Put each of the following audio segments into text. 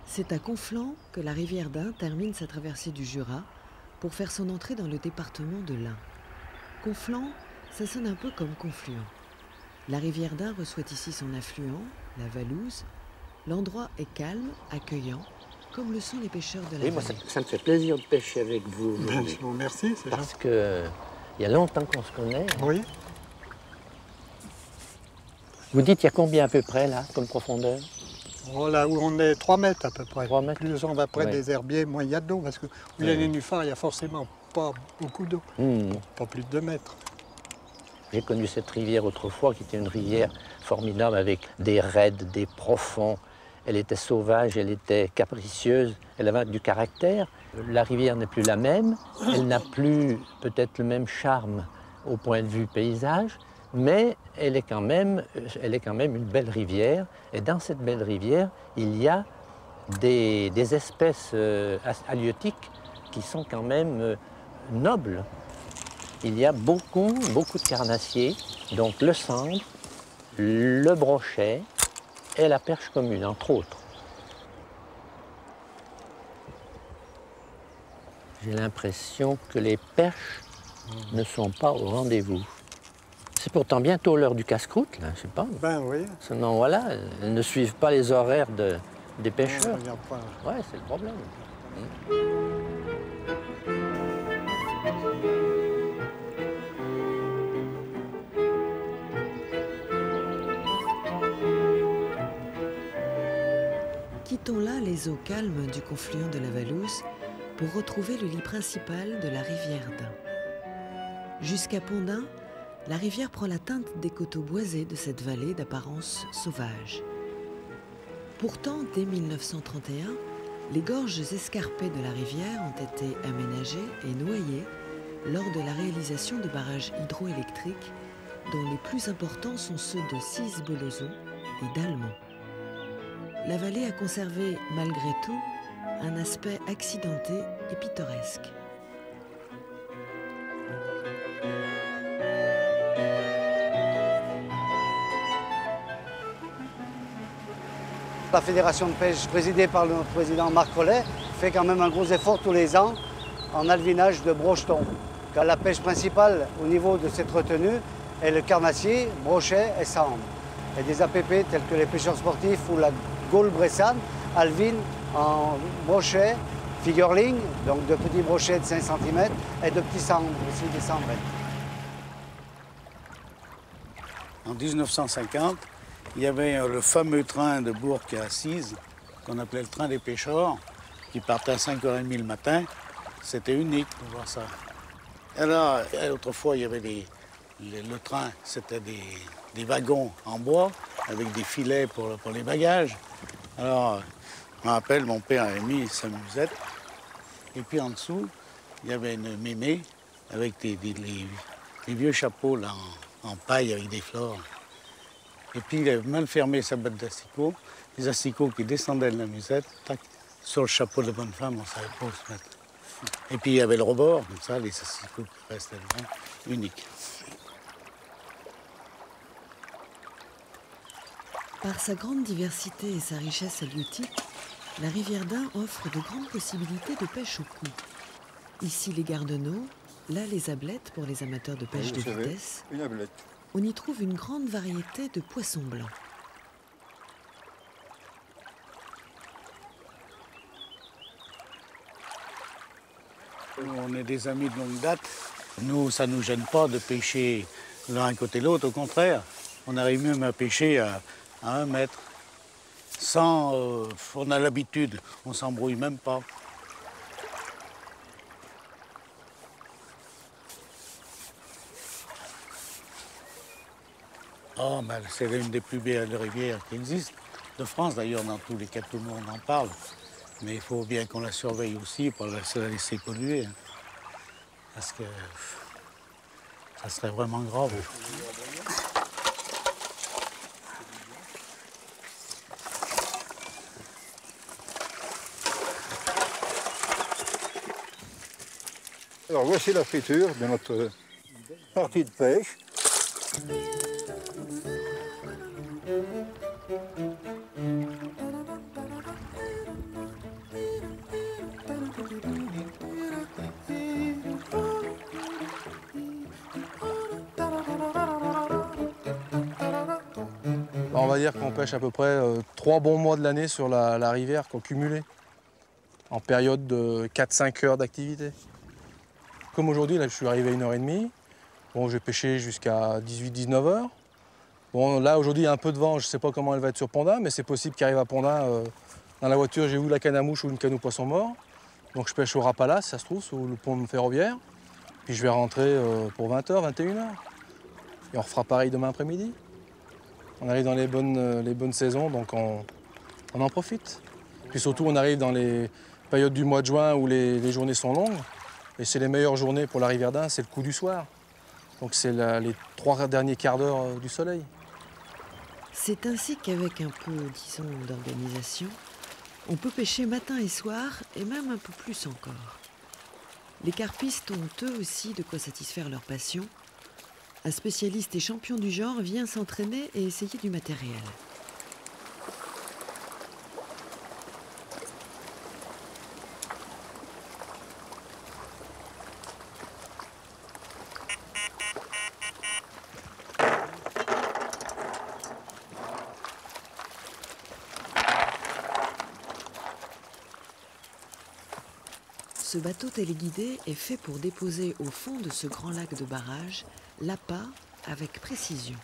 C'est à Conflans que la rivière d'Ain termine sa traversée du Jura pour faire son entrée dans le département de l'Ain. Conflans, ça sonne un peu comme Confluent. La rivière d'Ain reçoit ici son affluent, la Valouse. L'endroit est calme, accueillant, comme le sont les pêcheurs de la Oui, vallée. moi, ça me fait plaisir de pêcher avec vous. Je vous remercie, c'est Parce gentil. que il y a longtemps qu'on se connaît. Oui, Vous dites, il y a combien à peu près, là, comme profondeur? oh, là où on est 3 mètres à peu près. 3 mètres. Plus on va près Ouais. des herbiers, moins il y a d'eau. Parce que où il y a les nénuphars, il n'y a forcément pas beaucoup d'eau. Pas plus de 2 mètres. J'ai connu cette rivière autrefois, qui était une rivière formidable, avec des raids, des profonds. Elle était sauvage, elle était capricieuse, elle avait du caractère. La rivière n'est plus la même, elle n'a plus peut-être le même charme au point de vue paysage, mais elle est quand même une belle rivière. Et dans cette belle rivière, il y a des espèces halieutiques qui sont quand même nobles. Il y a beaucoup de carnassiers, donc le sandre, le brochet et la perche commune, entre autres. J'ai l'impression que les perches ne sont pas au rendez-vous. C'est pourtant bientôt l'heure du casse-croûte, là, je sais pas. Ben oui. Sinon, voilà, elles ne suivent pas les horaires des pêcheurs. Il y a pas... Ouais, c'est le problème. Quittons là les eaux calmes du confluent de la Valouse pour retrouver le lit principal de la rivière d'Ain. Jusqu'à Pont-d'Ain, la rivière prend la teinte des coteaux boisés de cette vallée d'apparence sauvage. Pourtant, dès 1931, les gorges escarpées de la rivière ont été aménagées et noyées lors de la réalisation de barrages hydroélectriques, dont les plus importants sont ceux de Cisse-Belozon et d'Almont. La vallée a conservé, malgré tout, un aspect accidenté et pittoresque. La fédération de pêche, présidée par notre président Marc Collet, fait quand même un gros effort tous les ans en alvinage de brochetons. Car la pêche principale au niveau de cette retenue est le carnassier, brochet et sandre. Et des APP tels que les pêcheurs sportifs ou la gaule bressane alvinent en brochet, figurling, donc de petits brochets de 5 cm, et de petits sandres aussi, des cendrettes. En 1950, il y avait le fameux train de Bourg à Cisse, qu'on appelait le train des pêcheurs, qui partait à 5h30 le matin. C'était unique de voir ça. Alors, autrefois, il y avait le train, c'était des wagons en bois, avec des filets pour les bagages. Alors, je me rappelle, mon père avait mis sa musette. Et puis en dessous, il y avait une mémé avec les vieux chapeaux là, en paille avec des fleurs. Et puis il avait mal fermé sa botte d'asticots, les asticots qui descendaient de la musette, tac, sur le chapeau de bonne femme, on ne savait pas où se mettre. Et puis il y avait le rebord, comme ça, les asticots qui restaient dedans, unique. Par sa grande diversité et sa richesse halieutique, la rivière d'Ain offre de grandes possibilités de pêche au cou. Ici les gardenaux, là les ablettes pour les amateurs de pêche de vitesse. Une ablette. On y trouve une grande variété de poissons blancs. On est des amis de longue date. Nous, ça ne nous gêne pas de pêcher l'un à côté de l'autre, au contraire. On arrive même à pêcher à 1 mètre. On a l'habitude, on ne s'embrouille même pas. Oh, ben, c'est l'une des plus belles rivières qui existent, de France d'ailleurs, dans tous les cas, tout le monde en parle. Mais il faut bien qu'on la surveille aussi pour la laisser polluer. Hein. Parce que ça serait vraiment grave. Alors voici la friture de notre partie de pêche. on va dire qu'on pêche à peu près 3 bons mois de l'année sur la rivière, cumulé, en période de 4-5 heures d'activité. Comme aujourd'hui, là je suis arrivé à 1h30. Bon, j'ai pêché jusqu'à 18-19 heures. Bon, là aujourd'hui il y a un peu de vent, je ne sais pas comment elle va être sur Pondin, mais c'est possible qu'il arrive à Pondin. Dans la voiture, j'ai eu la canne à mouche ou une canne au poisson mort. Donc je pêche au Rapala, si ça se trouve, sous le pont ferroviaire. Puis je vais rentrer pour 20h, 21h. Et on refera pareil demain après-midi. On arrive dans les bonnes saisons, donc on en profite. Puis surtout, on arrive dans les périodes du mois de juin où les journées sont longues. Et c'est les meilleures journées pour la rivière d'Ain, c'est le coup du soir. Donc c'est les 3 derniers quarts d'heure du soleil. C'est ainsi qu'avec un peu, disons, d'organisation, on peut pêcher matin et soir, et même un peu plus encore. Les carpistes ont eux aussi de quoi satisfaire leur passion. Un spécialiste et champion du genre vient s'entraîner et essayer du matériel. Ce bateau téléguidé est fait pour déposer au fond de ce grand lac de barrage l'appât avec précision.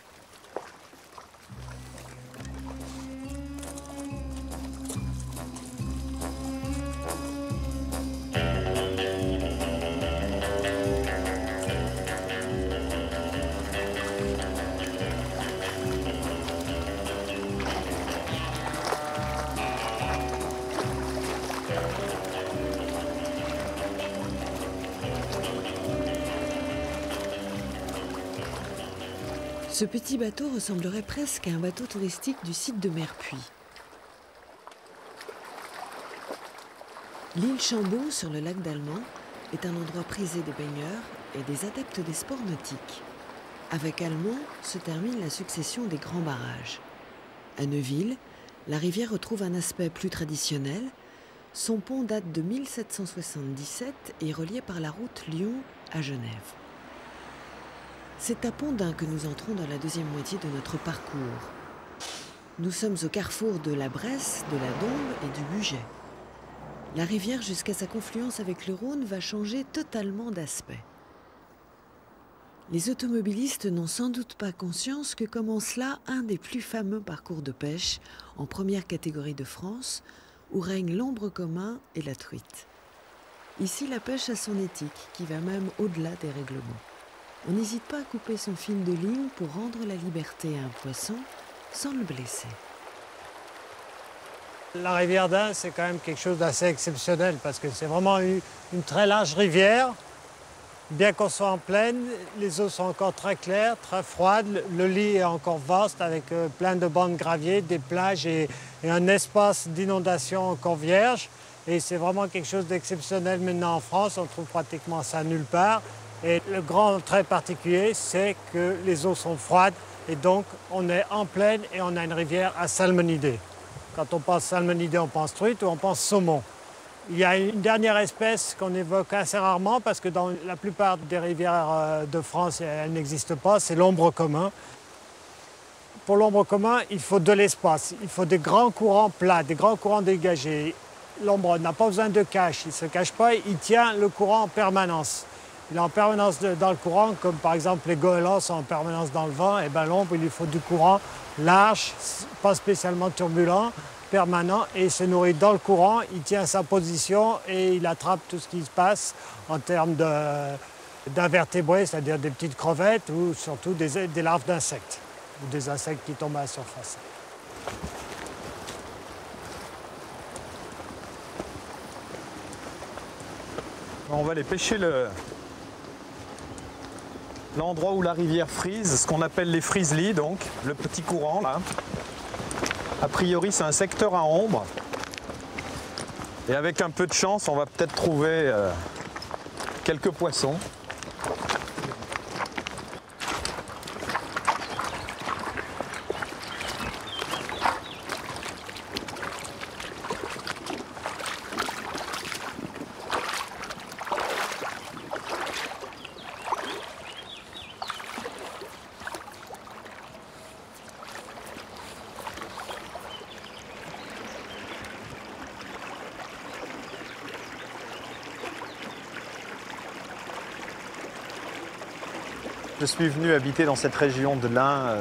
Ce petit bateau ressemblerait presque à un bateau touristique du site de Merpuy. L'île Chambaud, sur le lac d'Almont, est un endroit prisé des baigneurs et des adeptes des sports nautiques. Avec Almont se termine la succession des grands barrages. À Neuville, la rivière retrouve un aspect plus traditionnel. Son pont date de 1777 et est relié par la route Lyon à Genève. C'est à Pondin que nous entrons dans la deuxième moitié de notre parcours. Nous sommes au carrefour de la Bresse, de la Dombe et du Bugey. La rivière, jusqu'à sa confluence avec le Rhône, va changer totalement d'aspect. Les automobilistes n'ont sans doute pas conscience que commence là un des plus fameux parcours de pêche en première catégorie de France, où règne l'ombre commun et la truite. Ici, la pêche a son éthique, qui va même au-delà des règlements. On n'hésite pas à couper son fil de ligne pour rendre la liberté à un poisson sans le blesser. La rivière d'Ain, c'est quand même quelque chose d'assez exceptionnel parce que c'est vraiment une très large rivière. Bien qu'on soit en plaine, les eaux sont encore très claires, très froides. Le lit est encore vaste avec plein de bancs de gravier, des plages et un espace d'inondation encore vierge. Et c'est vraiment quelque chose d'exceptionnel maintenant en France. On trouve pratiquement ça nulle part. Et le grand trait particulier, c'est que les eaux sont froides et donc on est en plaine et on a une rivière à salmonidés. Quand on pense salmonidés, on pense truite ou on pense saumon. Il y a une dernière espèce qu'on évoque assez rarement parce que dans la plupart des rivières de France, elle n'existe pas, c'est l'ombre commun. Pour l'ombre commun, il faut de l'espace, il faut des grands courants plats, des grands courants dégagés. L'ombre n'a pas besoin de cache, il ne se cache pas, il tient le courant en permanence. Il est en permanence dans le courant, comme par exemple les goélands sont en permanence dans le vent, et bien l'ombre, il lui faut du courant large, pas spécialement turbulent, permanent, et il se nourrit dans le courant, il tient sa position et il attrape tout ce qui se passe en termes d'invertébrés, c'est-à-dire des petites crevettes ou surtout des larves d'insectes, ou des insectes qui tombent à la surface. On va aller pêcher l'endroit où la rivière frise, ce qu'on appelle les friselis, donc le petit courant là. A priori, c'est un secteur à ombre. Et avec un peu de chance, on va peut-être trouver quelques poissons. Je suis venu habiter dans cette région de l'Ain,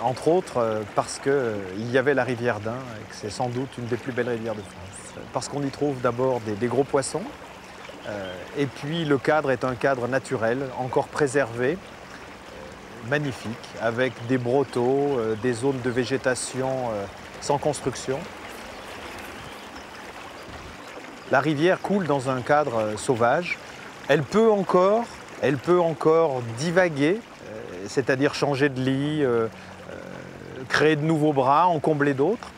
entre autres, parce qu'il y avait la rivière d'Ain, et que c'est sans doute une des plus belles rivières de France. Parce qu'on y trouve d'abord des gros poissons, et puis le cadre est un cadre naturel, encore préservé, magnifique, avec des brotteaux, des zones de végétation sans construction. La rivière coule dans un cadre sauvage. Elle peut encore divaguer, c'est-à-dire changer de lit, créer de nouveaux bras, en combler d'autres,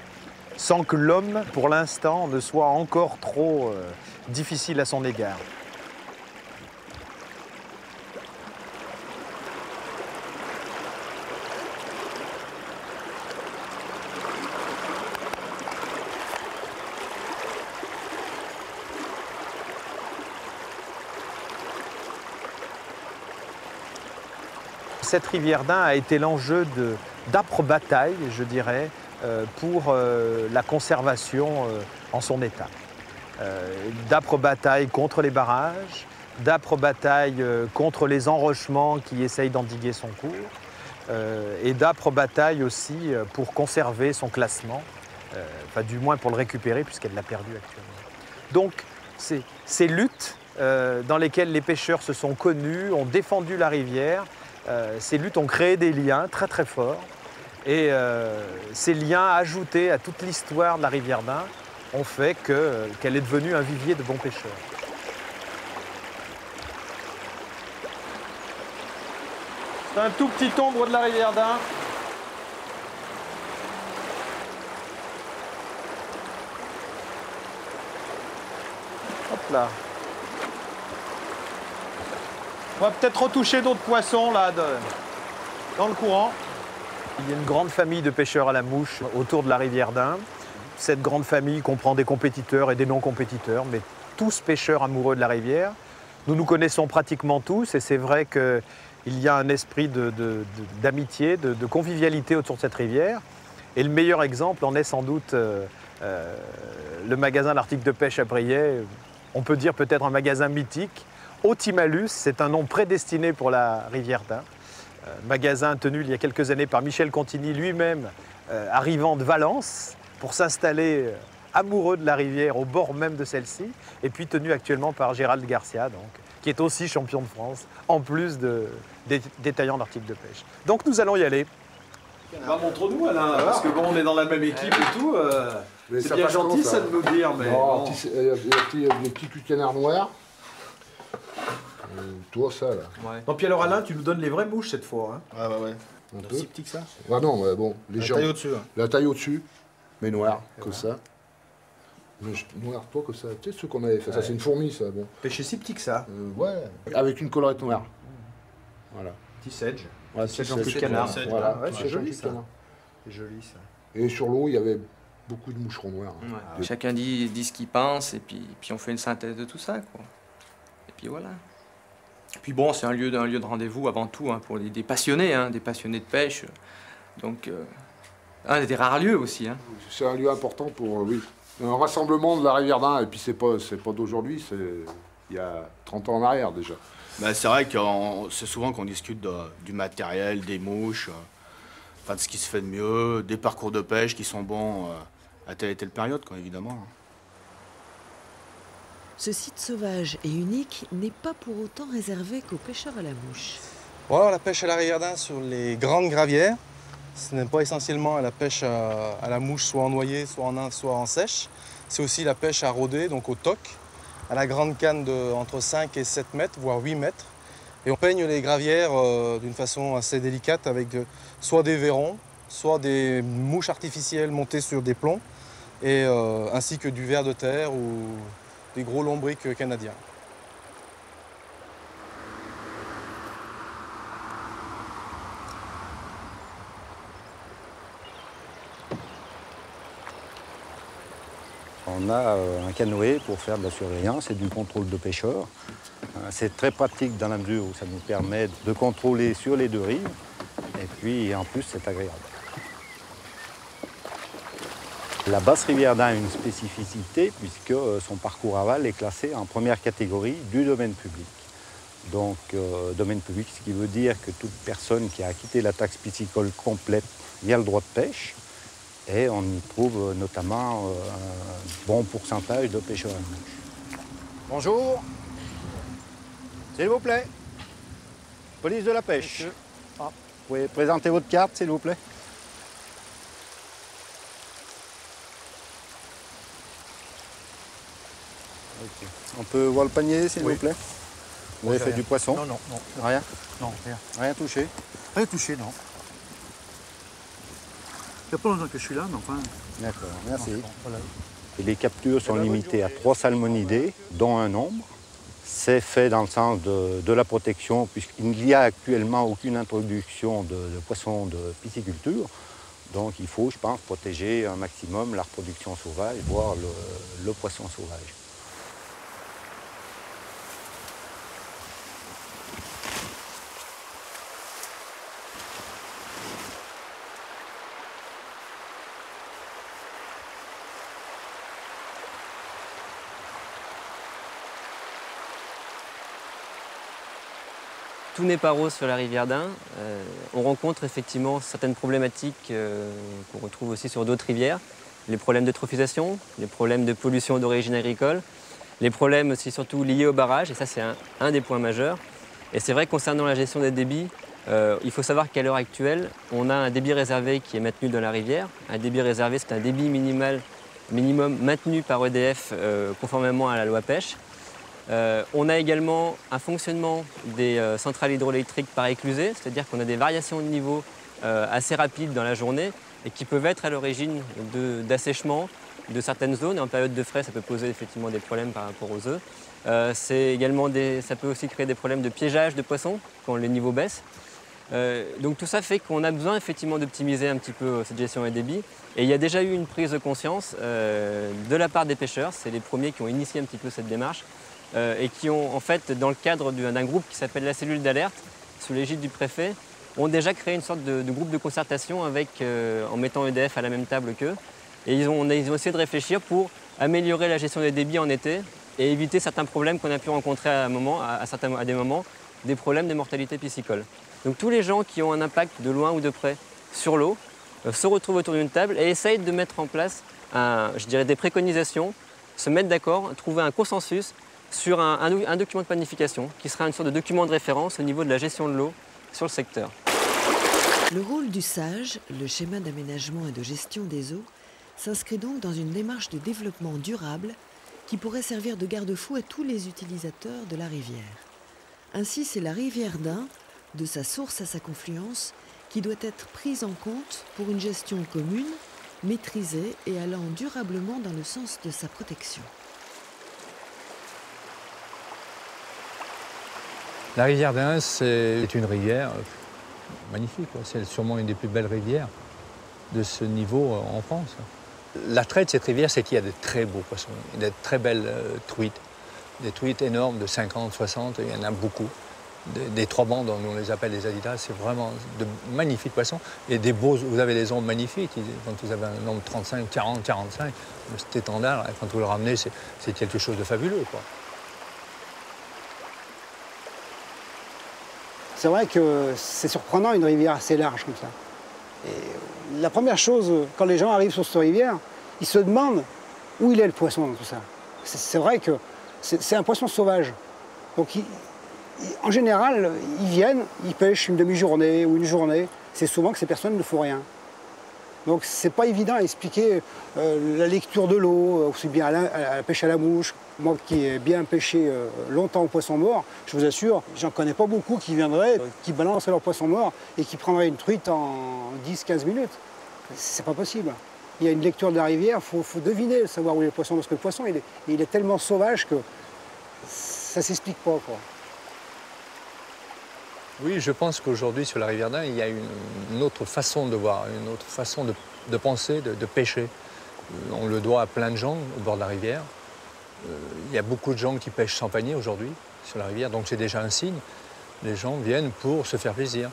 sans que l'homme, pour l'instant, ne soit encore trop difficile à son égard. Cette rivière d'Ain a été l'enjeu d'âpres batailles, je dirais, pour la conservation en son état. D'âpres batailles contre les barrages, d'âpres batailles contre les enrochements qui essayent d'endiguer son cours, et d'âpres batailles aussi pour conserver son classement, enfin du moins pour le récupérer puisqu'elle l'a perdu actuellement. Donc ces luttes dans lesquelles les pêcheurs se sont connus, ont défendu la rivière. Ces luttes ont créé des liens très très forts et ces liens ajoutés à toute l'histoire de la rivière d'Ain ont fait qu'elle est devenue un vivier de bons pêcheurs. C'est un tout petit ombre de la rivière d'Ain. Hop là. On va peut-être retoucher d'autres poissons là, dans le courant. Il y a une grande famille de pêcheurs à la mouche autour de la rivière d'Ain. Cette grande famille comprend des compétiteurs et des non-compétiteurs, mais tous pêcheurs amoureux de la rivière. Nous nous connaissons pratiquement tous et c'est vrai qu'il y a un esprit d'amitié, de convivialité autour de cette rivière. Et le meilleur exemple en est sans doute le magasin d'articles de pêche à Briey. On peut dire peut-être un magasin mythique. Otimalus, c'est un nom prédestiné pour la rivière d'Ain. Magasin tenu il y a quelques années par Michel Contigny lui-même, arrivant de Valence pour s'installer amoureux de la rivière au bord même de celle-ci, et puis tenu actuellement par Gérald Garcia, donc, qui est aussi champion de France, en plus des détaillants d'articles de pêche. Donc nous allons y aller. Bah, montre-nous Alain, parce que bon, on est dans la même équipe et tout. C'est bien gentil ça de nous dire, mais... Non, les petits culs canards noirs. Toi, ça, là. Ouais. Non, puis alors Alain, tu nous donnes les vraies mouches cette fois. Hein. Ouais. Un peu. Si petit que ça. Ah non, mais bon. La taille au-dessus. Hein. La taille au-dessus, mais noire, comme ça. Noir, toi, comme ça. Tu sais ce qu'on avait fait. Ça, c'est une fourmi, ça. Bon. Pêcher si petit que ça. Ouais. Avec une collerette noire. Voilà. Petit sedge. Ouais, sedge en plus de canard. Voilà. Ouais, c'est joli ça. C'est joli ça. Et sur l'eau, il y avait beaucoup de moucherons noirs. Ouais. Ah, chacun dit ce qu'il pense et puis on fait une synthèse de tout ça, quoi. Et puis voilà. Et puis bon, c'est un lieu de rendez-vous avant tout hein, pour des passionnés, hein, des passionnés de pêche. Donc, un des rares lieux aussi. Hein. C'est un lieu important pour, oui, un rassemblement de la rivière d'Ain. Et puis c'est pas d'aujourd'hui, c'est il y a 30 ans en arrière déjà. Bah, c'est vrai que c'est souvent qu'on discute du matériel, des mouches, enfin, de ce qui se fait de mieux, des parcours de pêche qui sont bons à telle et telle période, quoi, évidemment. Ce site sauvage et unique n'est pas pour autant réservé qu'aux pêcheurs à la mouche. Voilà la pêche à la rivière d'Ain sur les grandes gravières. Ce n'est pas essentiellement la pêche à la mouche, soit en noyer, soit en sèche. C'est aussi la pêche à rôder, donc au toc, à la grande canne de entre 5 et 7 mètres, voire 8 mètres. Et on peigne les gravières d'une façon assez délicate avec soit des vairons, soit des mouches artificielles montées sur des plombs, et, ainsi que du ver de terre ou des gros lombrics canadiens. On a un canoë pour faire de la surveillance et du contrôle de pêcheurs. C'est très pratique dans la mesure où ça nous permet de contrôler sur les deux rives. Et puis en plus, c'est agréable. La basse rivière d'Ain a une spécificité puisque son parcours aval est classé en première catégorie du domaine public. donc domaine public, ce qui veut dire que toute personne qui a acquitté la taxe piscicole complète y a le droit de pêche. Et on y trouve notamment un bon pourcentage de pêcheurs à la mouche. Bonjour, s'il vous plaît. Police de la pêche. Vous pouvez présenter votre carte, s'il vous plaît. Okay. On peut voir le panier, s'il vous plaît. Vous avez fait du poisson? Non. Rien? Non, rien. Rien touché? Rien touché, non. Il n'y a pas longtemps que je suis là, mais enfin... D'accord, merci. Non, voilà. Et les captures sont limitées à 3 salmonidés, dont un nombre. C'est fait dans le sens de la protection, puisqu'il n'y a actuellement aucune introduction de poissons de pisciculture. Donc il faut, je pense, protéger un maximum la reproduction sauvage, voire le poisson sauvage. Tout n'est pas rose sur la rivière d'Ain. On rencontre effectivement certaines problématiques qu'on retrouve aussi sur d'autres rivières. Les problèmes d'eutrophisation, les problèmes de pollution d'origine agricole, les problèmes aussi surtout liés au barrage, et ça c'est un des points majeurs. Et c'est vrai que concernant la gestion des débits, il faut savoir qu'à l'heure actuelle, on a un débit réservé qui est maintenu dans la rivière. Un débit réservé, c'est un débit minimum maintenu par EDF conformément à la loi pêche. On a également un fonctionnement des centrales hydroélectriques par éclusée, c'est-à-dire qu'on a des variations de niveau assez rapides dans la journée et qui peuvent être à l'origine d'assèchement de certaines zones. En période de frais, ça peut poser effectivement des problèmes par rapport aux œufs. Ça peut aussi créer des problèmes de piégeage de poissons quand les niveaux baissent. Donc tout ça fait qu'on a besoin effectivement d'optimiser un petit peu cette gestion des débits. Et il y a déjà eu une prise de conscience de la part des pêcheurs, c'est les premiers qui ont initié un petit peu cette démarche. Et qui ont, en fait, dans le cadre d'un groupe qui s'appelle la cellule d'alerte, sous l'égide du préfet, ont déjà créé une sorte de groupe de concertation en mettant EDF à la même table qu'eux. Et ils ont essayé de réfléchir pour améliorer la gestion des débits en été et éviter certains problèmes qu'on a pu rencontrer à des moments, des problèmes de mortalité piscicole. Donc tous les gens qui ont un impact de loin ou de près sur l'eau se retrouvent autour d'une table et essayent de mettre en place, des préconisations, se mettre d'accord, trouver un consensus sur un document de planification qui sera une sorte de document de référence au niveau de la gestion de l'eau sur le secteur. Le rôle du SAGE, le schéma d'aménagement et de gestion des eaux, s'inscrit donc dans une démarche de développement durable qui pourrait servir de garde-fou à tous les utilisateurs de la rivière. Ainsi, c'est la rivière d'Ain, de sa source à sa confluence, qui doit être prise en compte pour une gestion commune, maîtrisée et allant durablement dans le sens de sa protection. La rivière d'Ain, c'est une rivière magnifique. C'est sûrement une des plus belles rivières de ce niveau en France. L'attrait de cette rivière, c'est qu'il y a de très beaux poissons, de très belles truites. Des truites énormes de 50, 60, il y en a beaucoup. Des 3 bandes, on les appelle les adidas, c'est vraiment de magnifiques poissons. Et vous avez des ombres magnifiques. Quand vous avez un nombre 35, 40, 45, cet étendard, quand vous le ramenez, c'est quelque chose de fabuleux, quoi. C'est vrai que c'est surprenant une rivière assez large comme ça. Et la première chose, quand les gens arrivent sur cette rivière, ils se demandent où il est le poisson dans tout ça. C'est vrai que c'est un poisson sauvage. Donc en général, ils viennent, ils pêchent une demi-journée ou une journée. C'est souvent que ces personnes ne font rien. Donc c'est pas évident à expliquer la lecture de l'eau, aussi bien à la pêche à la mouche. Moi qui ai bien pêché longtemps au poisson mort, je vous assure, j'en connais pas beaucoup qui viendraient, qui balanceraient leur poisson mort et qui prendraient une truite en 10-15 minutes. C'est pas possible. Il y a une lecture de la rivière, il faut deviner, savoir où est le poisson, parce que le poisson il est tellement sauvage que ça ne s'explique pas, quoi. Oui, je pense qu'aujourd'hui, sur la rivière d'Ain, il y a une autre façon de voir, une autre façon de penser, de pêcher. On le doit à plein de gens au bord de la rivière. Il y a beaucoup de gens qui pêchent sans panier aujourd'hui sur la rivière, donc c'est déjà un signe. Les gens viennent pour se faire plaisir.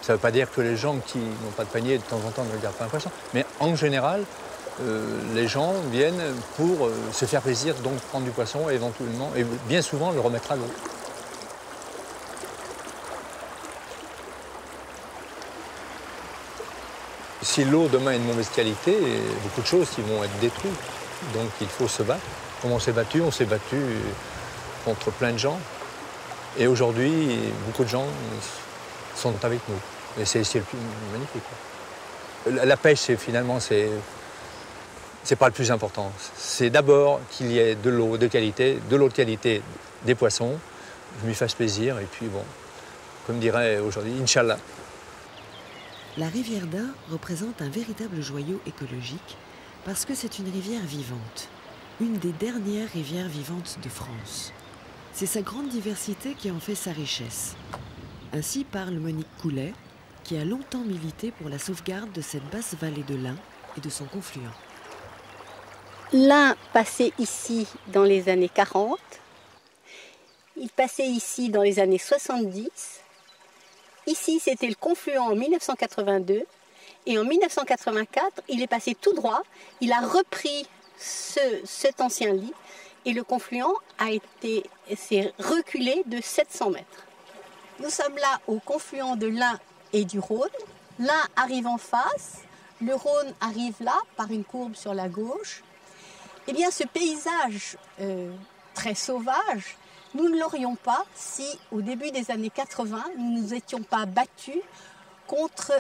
Ça ne veut pas dire que les gens qui n'ont pas de panier de temps en temps ne regardent pas un poisson, mais en général, les gens viennent pour se faire plaisir, donc prendre du poisson éventuellement, et bien souvent le remettre à l'eau. Si l'eau demain est de mauvaise qualité, il y a beaucoup de choses qui vont être détruites. Donc il faut se battre. Comme on s'est battu contre plein de gens. Et aujourd'hui, beaucoup de gens sont avec nous. Et c'est le plus magnifique. La pêche, c'est pas le plus important. C'est d'abord qu'il y ait de l'eau de qualité, des poissons. Je m'y fasse plaisir et puis bon, comme dirait aujourd'hui, Inch'Allah. La rivière d'Ain représente un véritable joyau écologique parce que c'est une rivière vivante, une des dernières rivières vivantes de France. C'est sa grande diversité qui en fait sa richesse. Ainsi parle Monique Coulet, qui a longtemps milité pour la sauvegarde de cette basse vallée de l'Ain et de son confluent. L'Ain passait ici dans les années 40, il passait ici dans les années 70, ici c'était le confluent en 1982, et en 1984 il est passé tout droit, il a repris cet ancien lit, et le confluent s'est reculé de 700 mètres. Nous sommes là au confluent de l'Ain et du Rhône. L'Ain arrive en face, le Rhône arrive là par une courbe sur la gauche. Eh bien, ce paysage très sauvage, nous ne l'aurions pas si, au début des années 80, nous ne nous étions pas battus contre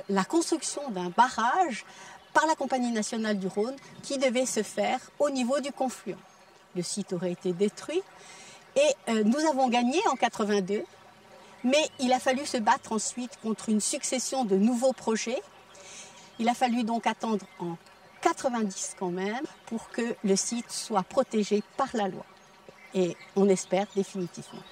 la construction d'un barrage par la Compagnie nationale du Rhône qui devait se faire au niveau du confluent. Le site aurait été détruit et nous avons gagné en 82, mais il a fallu se battre ensuite contre une succession de nouveaux projets. Il a fallu donc attendre en 90 quand même pour que le site soit protégé par la loi. Et on espère définitivement.